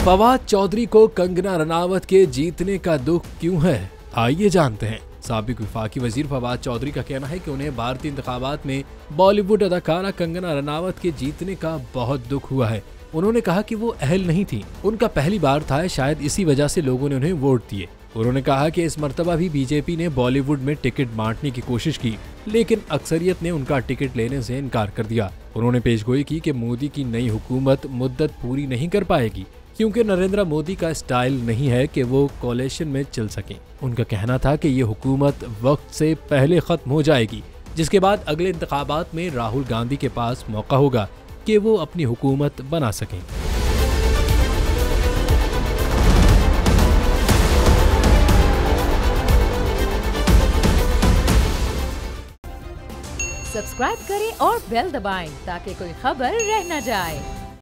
फवाद चौधरी को कंगना रनावत के जीतने का दुख क्यों है, आइए जानते हैं। साबिक वफाकी वजीर फवाद चौधरी का कहना है कि उन्हें भारतीय इंतखाबात में बॉलीवुड अदाकारा कंगना रनावत के जीतने का बहुत दुख हुआ है। उन्होंने कहा कि वो अहल नहीं थी, उनका पहली बार था, शायद इसी वजह से लोगों ने उन्हें वोट दिए। उन्होंने कहा कि इस मर्तबा भी बीजेपी ने बॉलीवुड में टिकट बांटने की कोशिश की, लेकिन अक्सरियत ने उनका टिकट लेने से इनकार कर दिया। उन्होंने पेशगोई की कि मोदी की नई हुकूमत मुद्दत पूरी नहीं कर पाएगी, क्योंकि नरेंद्र मोदी का स्टाइल नहीं है कि वो कोalition में चल सकें। उनका कहना था कि ये हुकूमत वक्त से पहले खत्म हो जाएगी, जिसके बाद अगले इंतखाबात में राहुल गांधी के पास मौका होगा कि वो अपनी हुकूमत बना सकें। सब्सक्राइब करें और बेल दबाएं ताकि कोई खबर रह न जाए।